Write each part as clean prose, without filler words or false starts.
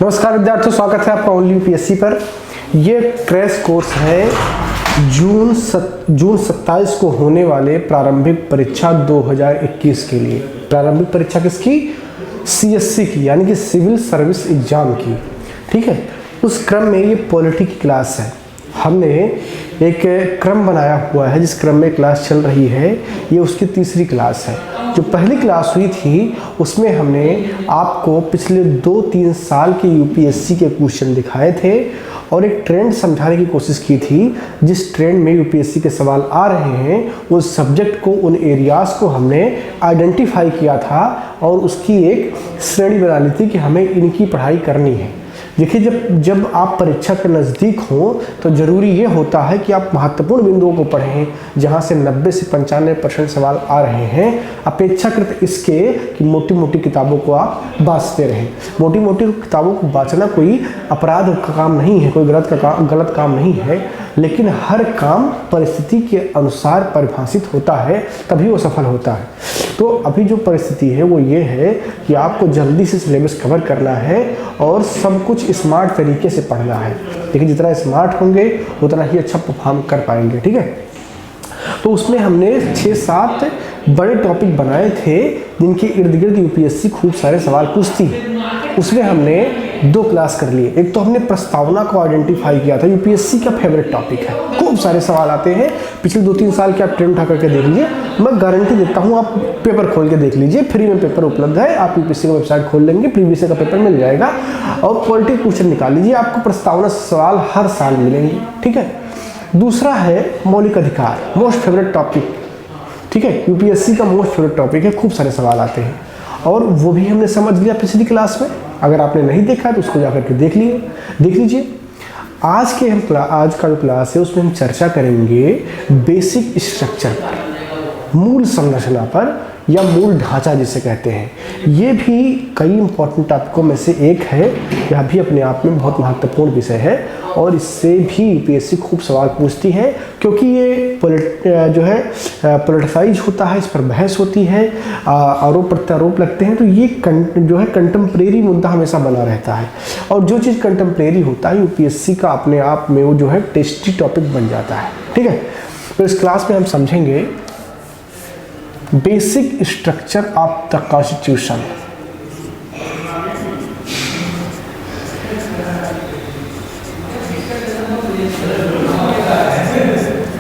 नमस्कार विद्यार्थियों, स्वागत है आपका ओनली यूपीएससी पर। ये क्रैश कोर्स है जून 27 को होने वाले प्रारंभिक परीक्षा 2021 के लिए। प्रारंभिक परीक्षा किसकी? सीएससी की, यानी कि सिविल सर्विस एग्जाम की। ठीक है, उस क्रम में ये पॉलिटी की क्लास है। हमने एक क्रम बनाया हुआ है, जिस क्रम में क्लास चल रही है ये उसकी तीसरी क्लास है। जो पहली क्लास हुई थी उसमें हमने आपको पिछले 2-3 साल के यूपीएससी के क्वेश्चन दिखाए थे और एक ट्रेंड समझाने की कोशिश की थी। जिस ट्रेंड में यूपीएससी के सवाल आ रहे हैं उस सब्जेक्ट को, उन एरियाज़ को हमने आइडेंटिफाई किया था और उसकी एक श्रेणी बना ली थी कि हमें इनकी पढ़ाई करनी है। देखिए, जब आप परीक्षा के नज़दीक हों तो ज़रूरी ये होता है कि आप महत्वपूर्ण बिंदुओं को पढ़ें जहाँ से 90 से 95% सवाल आ रहे हैं, अपेक्षाकृत इसके कि मोटी मोटी किताबों को आप बाँचते रहें। मोटी मोटी किताबों को बाँचना कोई अपराध का काम नहीं है, कोई गलत काम नहीं है, लेकिन हर काम परिस्थिति के अनुसार परिभाषित होता है, तभी वो सफल होता है। तो अभी जो परिस्थिति है वो ये है कि आपको जल्दी से सिलेबस कवर करना है और सब कुछ स्मार्ट तरीके से पढ़ना है। देखिए, जितना स्मार्ट होंगे उतना ही अच्छा परफॉर्म कर पाएंगे। ठीक है, तो उसमें हमने 6-7 बड़े टॉपिक बनाए थे जिनके इर्द गिर्द यूपीएससी खूब सारे सवाल पूछती है। उसमें हमने 2 क्लास कर लिए। एक तो हमने प्रस्तावना को आइडेंटिफाई किया था, यूपीएससी का फेवरेट टॉपिक है, खूब सारे सवाल आते हैं। पिछले 2-3 साल के आप ट्रेंड उठा करके देख लीजिए, मैं गारंटी देता हूँ। आप पेपर खोल के देख लीजिए, फ्री में पेपर उपलब्ध है। आप यूपीएससी का वेबसाइट खोल लेंगे, प्रीवियस का पेपर मिल जाएगा और पॉलिटिकल क्वेश्चन निकाल लीजिए, आपको प्रस्तावना सवाल हर साल मिलेंगे। ठीक है, दूसरा है मौलिक अधिकार, मोस्ट फेवरेट टॉपिक। ठीक है, यूपीएससी का मोस्ट फेवरेट टॉपिक है, खूब सारे सवाल आते हैं और वो भी हमने समझ लिया पिछली क्लास में। अगर आपने नहीं देखा तो उसको जाकर के देख लीजिए। आज का जो क्लास है उसमें हम चर्चा करेंगे बेसिक स्ट्रक्चर पर, मूल संरचना पर या मूल ढांचा जिसे कहते हैं। ये भी कई इंपॉर्टेंट टॉपिकों में से एक है। यह भी अपने आप में बहुत महत्वपूर्ण विषय है और इससे भी यूपीएससी खूब सवाल पूछती है, क्योंकि ये जो है पॉलिटिसाइज होता है, इस पर बहस होती है, आरोप प्रत्यारोप लगते हैं। तो ये जो है कंटेम्प्रेरी मुद्दा हमेशा बना रहता है और जो चीज़ कंटेम्प्रेरी होता है यूपीएससी का अपने आप में वो जो है टेस्टी टॉपिक बन जाता है। ठीक है, तो इस क्लास में हम समझेंगे basic structure of the constitution.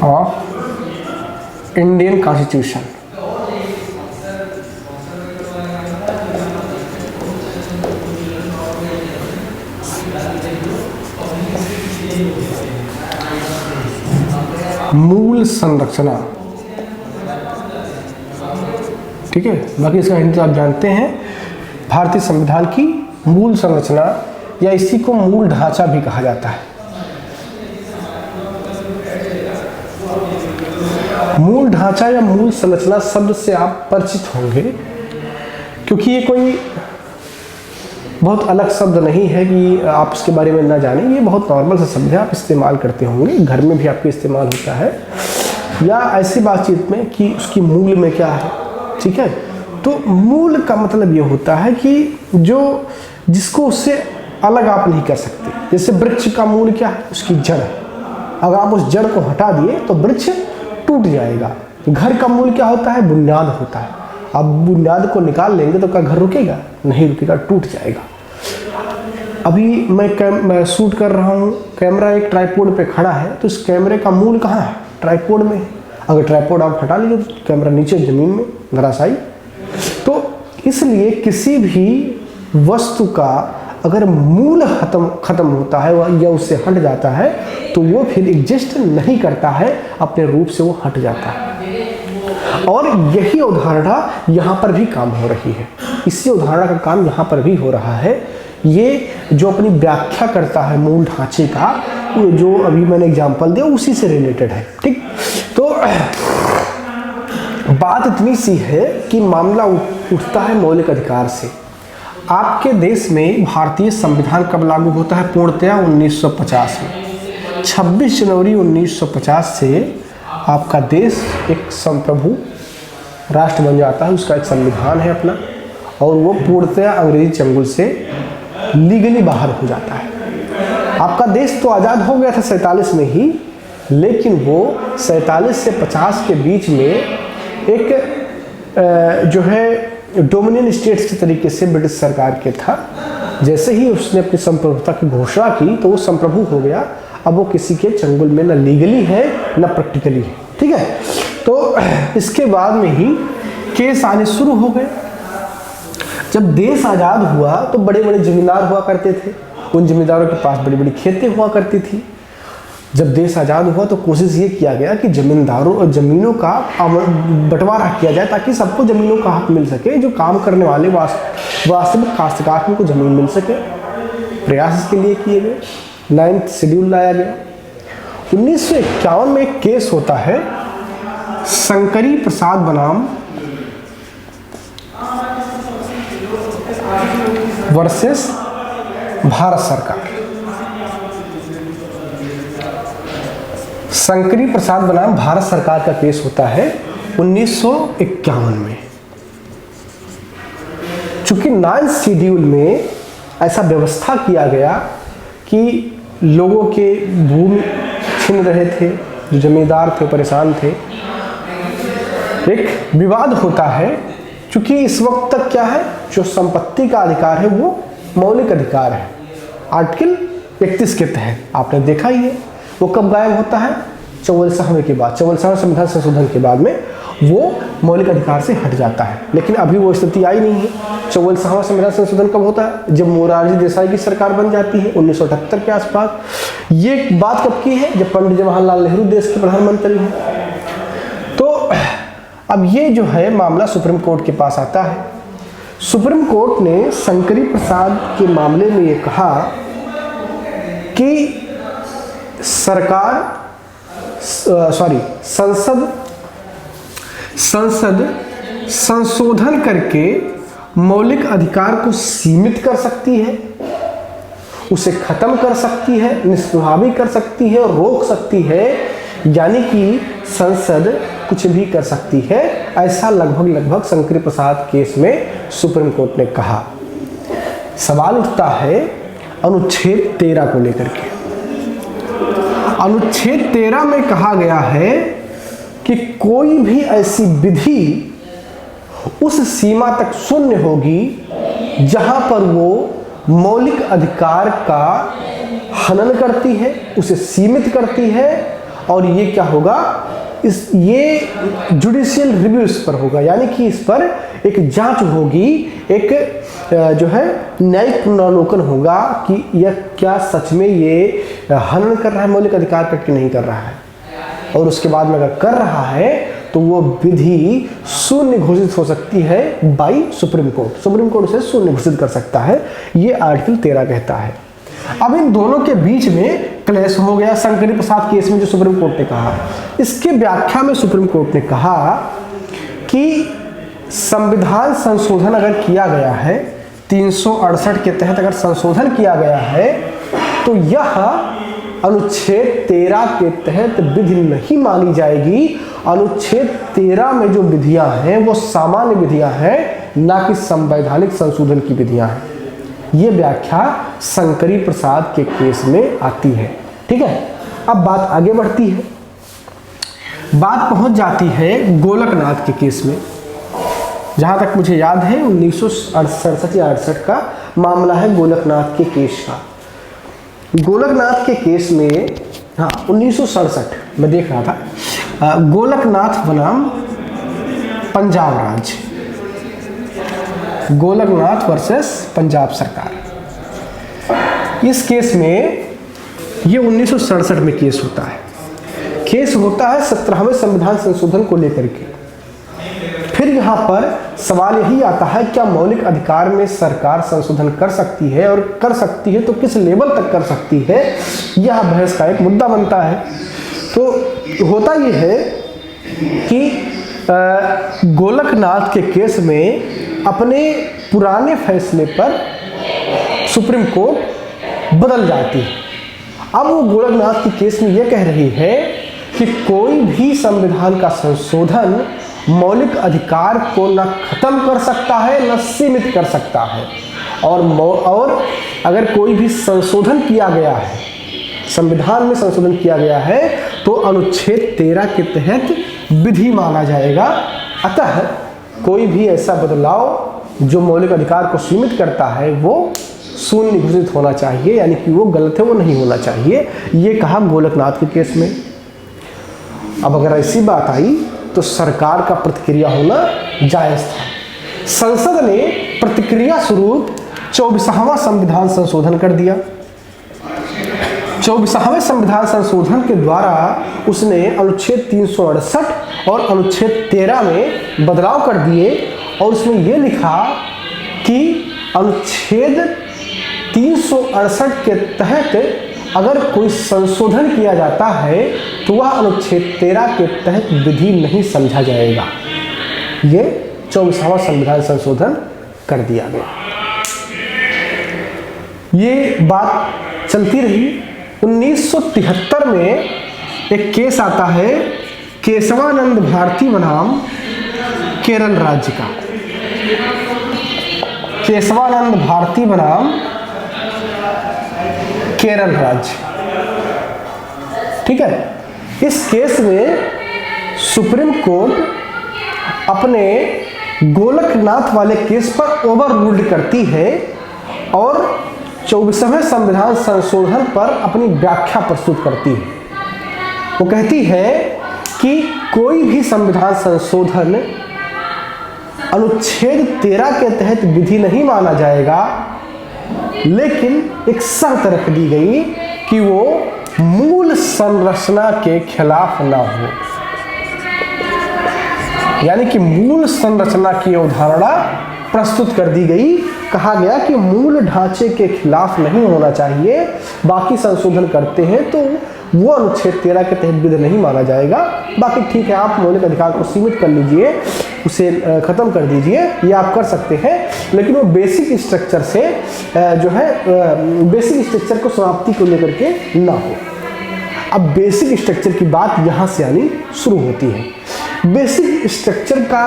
Of Indian constitution. मूल संरचना। ठीक है, बाकी इसका हिंदी आप जानते हैं। भारतीय संविधान की मूल संरचना या इसी को मूल ढांचा भी कहा जाता है। मूल ढांचा या मूल संरचना शब्द से आप परिचित होंगे, क्योंकि ये कोई बहुत अलग शब्द नहीं है कि आप इसके बारे में ना जानें। ये बहुत नॉर्मल सा शब्द है, आप इस्तेमाल करते होंगे, घर में भी आपके इस्तेमाल होता है या ऐसी बातचीत में कि उसकी मूल में क्या है। ठीक है, तो मूल का मतलब ये होता है कि जिसको उससे अलग आप नहीं कर सकते। जैसे वृक्ष का मूल क्या है? उसकी जड़। अगर आप उस जड़ को हटा दिए तो वृक्ष टूट जाएगा। घर का मूल क्या होता है? बुनियाद होता है। अब बुनियाद को निकाल लेंगे तो क्या घर रुकेगा? नहीं रुकेगा, टूट जाएगा। अभी मैं शूट कर रहा हूँ, कैमरा एक ट्राइपॉड पे खड़ा है, तो इस कैमरे का मूल कहाँ है? ट्राइपॉड में। अगर ट्राइपॉड आप हटा लीजिए तो कैमरा नीचे जमीन में धराशायी। तो इसलिए किसी भी वस्तु का अगर मूल खत्म होता है या उससे हट जाता है तो वो फिर एग्जिस्ट नहीं करता है, अपने रूप से वो हट जाता है। और यही अवधारणा यहाँ पर भी काम हो रही है। इसी अवधारणा का काम यहाँ पर भी हो रहा है। ये जो अपनी व्याख्या करता है मूल ढांचे का, जो अभी मैंने एग्जाम्पल दिया उसी से रिलेटेड है। ठीक, तो बात इतनी सी है कि मामला उठता है मौलिक अधिकार से। आपके देश में भारतीय संविधान कब लागू होता है? पूर्णतया 1950 में। 26 जनवरी 1950 से आपका देश एक संप्रभु राष्ट्र बन जाता है। उसका एक संविधान है अपना, और वो पूर्णतया अंग्रेजी चंगुल से लीगली बाहर हो जाता है। आपका देश तो आज़ाद हो गया था 47 में ही, लेकिन वो 47 से 50 के बीच में एक जो है डोमिनियन स्टेट्स के तरीके से ब्रिटिश सरकार के था। जैसे ही उसने अपनी संप्रभुता की घोषणा की तो वो संप्रभु हो गया। अब वो किसी के चंगुल में न लीगली है न प्रैक्टिकली है, ठीक है। तो इसके बाद में ही केस आने शुरू हो गए। जब देश आज़ाद हुआ तो बड़े बड़े जमींदार हुआ करते थे, उन जमींदारों के पास बड़ी बड़ी खेतें हुआ करती थी। जब देश आज़ाद हुआ तो कोशिश ये किया गया कि जमींदारों और ज़मीनों का बंटवारा किया जाए ताकि सबको ज़मीनों का हक मिल सके, जो काम करने वाले वास्तविक काश्तकार को ज़मीन मिल सके। प्रयास इसके लिए किए गए। 9th शेड्यूल लाया गया। 1951 में एक केस होता है शंकरी प्रसाद बनाम वर्सेस भारत सरकार। शंकरी प्रसाद बनाम भारत सरकार का केस होता है 1951 में। चूंकि 9th शेड्यूल में ऐसा व्यवस्था किया गया कि लोगों के भूमि छीन रहे थे, जो जमींदार थे परेशान थे। एक विवाद होता है, क्योंकि इस वक्त तक क्या है, जो संपत्ति का अधिकार है वो मौलिक अधिकार है। आर्टिकल 31 के तहत आपने देखा ही है। वो कब गायब होता है? 44वें के बाद, 44वें संविधान संशोधन के बाद में वो मौलिक अधिकार से हट जाता है। लेकिन अभी वो स्थिति आई नहीं है। 44वां संविधान संशोधन कब होता है? जब मोरारजी देसाई की सरकार बन जाती है 1978 के आसपास। ये बात कब की है? जब पंडित जवाहरलाल नेहरू देश के प्रधानमंत्री हैं। तो अब ये जो है मामला सुप्रीम कोर्ट के पास आता है। सुप्रीम कोर्ट ने शंकरी प्रसाद के मामले में ये कहा कि संसद संशोधन करके मौलिक अधिकार को सीमित कर सकती है, उसे खत्म कर सकती है, निष्प्रभावी कर सकती है और रोक सकती है। यानी कि संसद कुछ भी कर सकती है। ऐसा लगभग शंकरी प्रसाद केस में सुप्रीम कोर्ट ने कहा। सवाल उठता है अनुच्छेद 13 को लेकर के। अनुच्छेद 13 में कहा गया है कि कोई भी ऐसी विधि उस सीमा तक शून्य होगी जहां पर वो मौलिक अधिकार का हनन करती है, उसे सीमित करती है। और ये क्या होगा, ये जुडिशियल रिव्यू इस पर होगा, यानी कि इस पर एक जांच होगी, एक जो है न्यायिक पुनरावलोकन होगा कि यह क्या सच में ये हनन कर रहा है मौलिक अधिकार का कि नहीं कर रहा है। और उसके बाद में अगर कर रहा है तो वो विधि शून्य घोषित हो सकती है by supreme court. Supreme court उसे शून्य घोषित कर सकता है, ये आर्टिकल 13 कहता है। अब इन दोनों के बीच में क्लैश हो गया शंकरी प्रसाद केस में, जो सुप्रीम कोर्ट ने कहा। इसके व्याख्या में सुप्रीम कोर्ट ने कहा कि संविधान संशोधन अगर किया गया है 368 के तहत अगर संशोधन किया गया है तो यह अनुच्छेद 13 के तहत विधि नहीं मानी जाएगी। अनुच्छेद 13 में जो विधियां हैं वो सामान्य विधियां हैं, ना कि संवैधानिक संशोधन की विधियां हैं। ये व्याख्या शंकरी प्रसाद के केस में आती है। ठीक है, अब बात आगे बढ़ती है। बात पहुंच जाती है गोलकनाथ के केस में। जहां तक मुझे याद है 1967 या 68 का मामला है गोलकनाथ के केस का। गोलकनाथ के केस में, हाँ 1967 में देख रहा था, गोलकनाथ बनाम पंजाब राज्य, गोलकनाथ वर्सेस पंजाब सरकार। इस केस में ये 1967 में केस होता है। केस होता है 17वें संविधान संशोधन को लेकर के। फिर यहाँ पर सवाल यही आता है, क्या मौलिक अधिकार में सरकार संशोधन कर सकती है, और कर सकती है तो किस लेवल तक कर सकती है, यह बहस का एक मुद्दा बनता है। तो होता यह है कि गोलकनाथ के केस में अपने पुराने फैसले पर सुप्रीम कोर्ट बदल जाती है। अब वो गोलकनाथ के केस में यह कह रही है कि कोई भी संविधान का संशोधन मौलिक अधिकार को न खत्म कर सकता है न सीमित कर सकता है। और अगर कोई भी संशोधन किया गया है, संविधान में संशोधन किया गया है, तो अनुच्छेद 13 के तहत विधि माना जाएगा। अतः कोई भी ऐसा बदलाव जो मौलिक अधिकार को सीमित करता है वो शून्य घोषित होना चाहिए, यानी कि वो गलत है, वो नहीं होना चाहिए। ये कहा गोलकनाथ के केस में। अब अगर ऐसी बात आई तो सरकार का प्रतिक्रिया होना जायज था। संसद ने प्रतिक्रिया स्वरूप 24वां संविधान संशोधन कर दिया। 24वें संविधान संशोधन के द्वारा उसने अनुच्छेद 368 और अनुच्छेद 13 में बदलाव कर दिए और उसमें यह लिखा कि अनुच्छेद 368 के तहत अगर कोई संशोधन किया जाता है तो वह अनुच्छेद 13 के तहत विधि नहीं समझा जाएगा। ये 24वां संविधान संशोधन कर दिया गया। ये बात चलती रही। 1973 में एक केस आता है केशवानंद भारती बनाम केरल राज्य का। केशवानंद भारती बनाम केरल राज्य, ठीक है। इस केस में सुप्रीम कोर्ट अपने गोलकनाथ वाले केस पर ओवर रूल्ड करती है और 24वें संविधान संशोधन पर अपनी व्याख्या प्रस्तुत करती है। वो कहती है कि कोई भी संविधान संशोधन अनुच्छेद 13 के तहत विधि नहीं माना जाएगा, लेकिन एक शर्त रख दी गई कि वो मूल संरचना के खिलाफ ना हो। यानी कि मूल संरचना की अवधारणा प्रस्तुत कर दी गई। कहा गया कि मूल ढांचे के खिलाफ नहीं होना चाहिए, बाकी संशोधन करते हैं तो वो अनुच्छेद 13 के तहत विधि नहीं माना जाएगा। बाकी ठीक है, आप मौलिक अधिकार को सीमित कर लीजिए, उसे खत्म कर दीजिए, ये आप कर सकते हैं, लेकिन वो बेसिक स्ट्रक्चर से जो है बेसिक स्ट्रक्चर को समाप्ति को लेकर के ना हो। अब बेसिक स्ट्रक्चर की बात यहाँ से आनी शुरू होती है। बेसिक स्ट्रक्चर का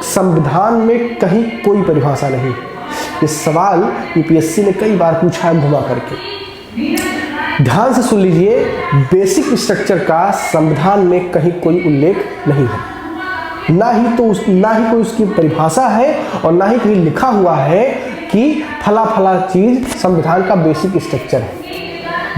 संविधान में कहीं कोई परिभाषा नहीं। ये सवाल यूपीएससी ने कई बार पूछा है घुमा करके। ध्यान से सुन लीजिए, बेसिक स्ट्रक्चर का संविधान में कहीं कोई उल्लेख नहीं है, ना ही कोई उसकी परिभाषा है और ना ही कहीं लिखा हुआ है कि फला फला चीज संविधान का बेसिक स्ट्रक्चर है।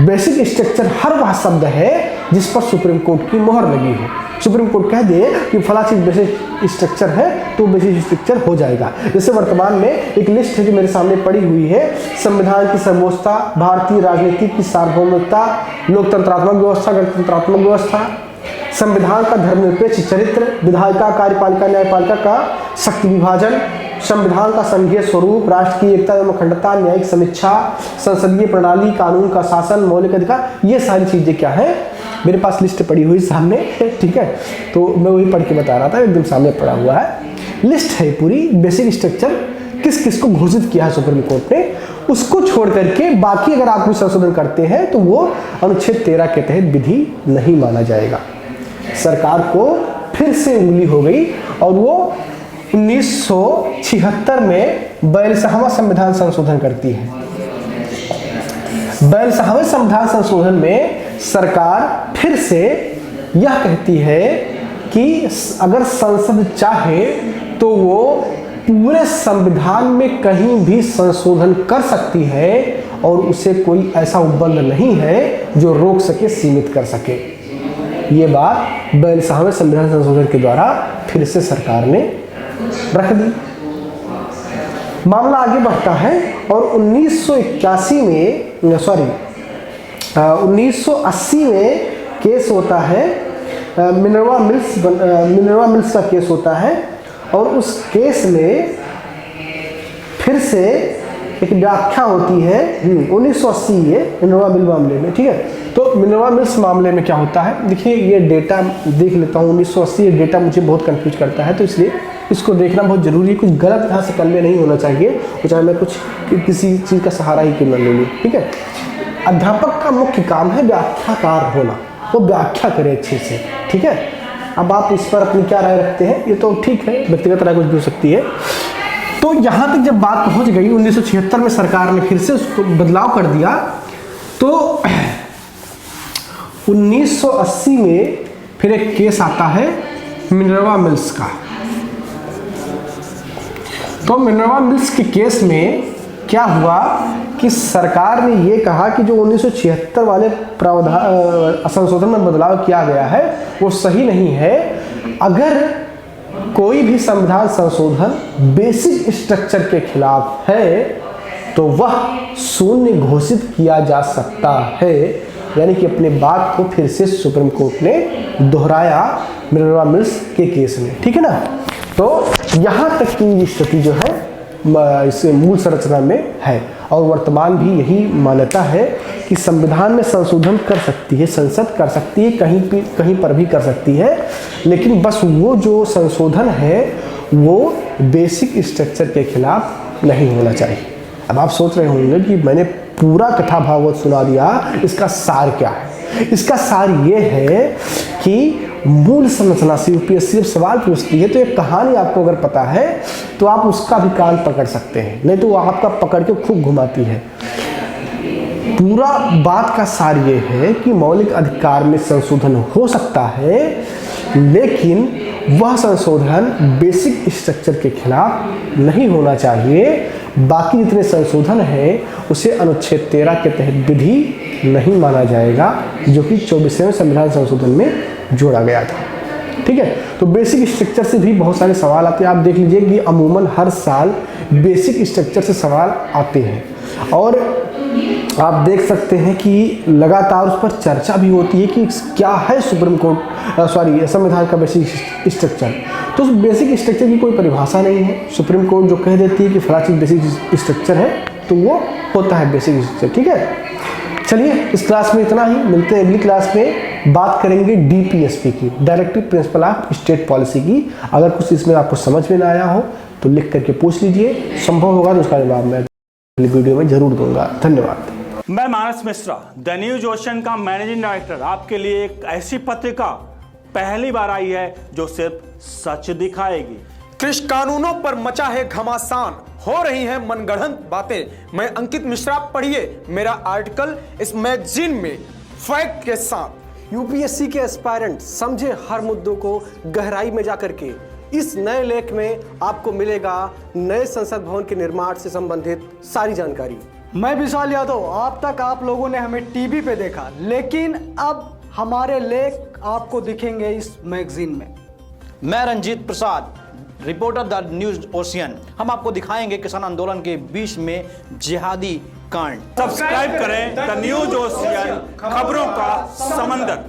बेसिक स्ट्रक्चर हर वह शब्द है जिस पर सुप्रीम कोर्ट की मोहर लगी हो। सुप्रीम कोर्ट कह दे कि फला चीज बेसिक स्ट्रक्चर है तो बेसिक स्ट्रक्चर हो जाएगा। जैसे वर्तमान में एक लिस्ट है जो मेरे सामने पड़ी हुई है, संविधान की सर्वोच्चता, भारतीय राजनीति की सार्वभौमिकता, लोकतंत्रात्मक व्यवस्था, गणतंत्रात्मक व्यवस्था, संविधान का धर्मनिरपेक्ष चरित्र, विधायिका, कार्यपालिका, न्यायपालिका का शक्ति विभाजन, संविधान का संघीय स्वरूप, राष्ट्र की एकता एवं अखंडता, न्यायिक समीक्षा, संसदीय प्रणाली, कानून का शासन, मौलिक अधिकार, ये सारी चीजें क्या है मेरे पास लिस्ट पड़ी हुई सामने, ठीक है। तो मैं वही पढ़ के बता रहा था, एकदम सामने पड़ा हुआ है, लिस्ट है पूरी। बेसिक स्ट्रक्चर किस किस को घोषित किया है सुप्रीम कोर्ट ने, उसको छोड़ करके बाकी अगर आप कोई संशोधन करते हैं तो वो अनुच्छेद 13 के तहत विधि नहीं माना जाएगा। सरकार को फिर से उंगली हो गई और वो 1976 में 42वां संविधान संशोधन करती है। 42वें संविधान संशोधन में सरकार फिर से यह कहती है कि अगर संसद चाहे तो वो पूरे संविधान में कहीं भी संशोधन कर सकती है और उसे कोई ऐसा उपबंध नहीं है जो रोक सके, सीमित कर सके। ये बात 42वें संविधान संशोधन के द्वारा फिर से सरकार ने रख दी। मामला आगे बढ़ता है और 1980 में केस होता है, मिनर्वा मिल्स का केस होता है और उस केस में फिर से एक व्याख्या होती है 1980 ये मिनर्वा मिल्स मामले में, ठीक है। तो मिनर्वा मिल्स मामले में क्या होता है, देखिए ये डेटा देख लेता हूँ। 1980 ये डेटा मुझे बहुत कंफ्यूज करता है, तो इसलिए इसको देखना बहुत जरूरी है। कुछ गलत यहाँ से कन्वे नहीं होना चाहिए, तो चाहे मैं कुछ किसी चीज़ का सहारा ही क्यों न ले लूँ, ठीक है। अध्यापक का मुख्य काम है व्याख्याकार होना, वो व्याख्या करे अच्छे से, ठीक है। अब आप इस पर अपनी क्या राय रखते हैं, ये तो ठीक है, व्यक्तिगत राय कुछ भी हो सकती है। तो यहाँ तक जब बात पहुँच गई 1976 में सरकार ने फिर से उसको बदलाव कर दिया, तो 1980 में फिर एक केस आता है मिनर्वा मिल्स का। तो मिनर्वा मिल्स के केस में क्या हुआ कि सरकार ने ये कहा कि जो 1976 वाले प्रावधान संशोधन में बदलाव किया गया है वो सही नहीं है। अगर कोई भी संविधान संशोधन बेसिक स्ट्रक्चर के खिलाफ है तो वह शून्य घोषित किया जा सकता है। यानी कि अपने बात को फिर से सुप्रीम कोर्ट ने दोहराया मिनर्वा मिल्स के केस में, ठीक है ना। तो यहाँ तक की स्थिति जो है इस मूल संरचना में है, और वर्तमान भी यही मान्यता है कि संविधान में संशोधन कर सकती है संसद, कर सकती है, कहीं पर भी कर सकती है, लेकिन बस वो जो संशोधन है वो बेसिक स्ट्रक्चर के खिलाफ नहीं होना चाहिए। अब आप सोच रहे होंगे कि मैंने पूरा कथा भागवत सुना दिया, इसका सार क्या है? इसका सार ये है कि मूल संरचना से यूपीएससी जब सवाल पूछती है तो एक कहानी आपको अगर पता है तो आप उसका भी कान पकड़ सकते हैं, नहीं तो वो आपका पकड़ के खूब घुमाती है। पूरा बात का सार ये है कि मौलिक अधिकार में संशोधन हो सकता है, लेकिन वह संशोधन बेसिक स्ट्रक्चर के खिलाफ नहीं होना चाहिए। बाकी जितने संशोधन है उसे अनुच्छेद 13 के तहत विधि नहीं माना जाएगा, जो कि 24वें संविधान संशोधन में जोड़ा गया था, ठीक है। तो बेसिक स्ट्रक्चर से भी बहुत सारे सवाल आते हैं। आप देख लीजिए कि अमूमन हर साल बेसिक स्ट्रक्चर से सवाल आते हैं, और आप देख सकते हैं कि लगातार उस पर चर्चा भी होती है कि क्या है संविधान का बेसिक स्ट्रक्चर। तो उस बेसिक स्ट्रक्चर की कोई परिभाषा नहीं है। सुप्रीम कोर्ट जो कह देती है कि फला चीज बेसिक स्ट्रक्चर है तो वो होता है बेसिक स्ट्रक्चर, ठीक है। चलिए इस क्लास में इतना ही, मिलते हैं अगली क्लास में, बात करेंगे डीपीएसपी की, directive principle of state policy की। अगर कुछ इसमें आपको समझ में ना आया हो तो लिख करके पूछ लीजिए, संभव होगा तो उसका जवाब मैं अगली वीडियो में जरूर दूंगा। धन्यवाद। मैं मानस मिश्रा, द न्यूज ओशन का मैनेजिंग डायरेक्टर, आपके लिए एक ऐसी पत्रिका पहली बार आई है जो सिर्फ सच दिखाएगी। कृषि कानूनों पर मचा है घमासान, हो रही है मनगढ़ंत बातें। मैं अंकित मिश्रा, पढ़िए मेरा आर्टिकल इस मैगजीन में फैक्ट के साथ। यूपीएससी के एस्पायरेंट समझे हर मुद्दों को गहराई में जाकर के। इस नए लेख में आपको मिलेगा नए संसद भवन के निर्माण से संबंधित सारी जानकारी। मैं विशाल यादव, अब तक आप लोगों ने हमें टीवी पे देखा, लेकिन अब हमारे लेख आपको दिखेंगे इस मैगजीन में। मैं Ranjit Prasad, reporter the news ocean. हम आपको दिखाएंगे किसान आंदोलन के बीच में जिहादी कांड। सब्सक्राइब करें द न्यूज ओशियन, खबरों का समंदर।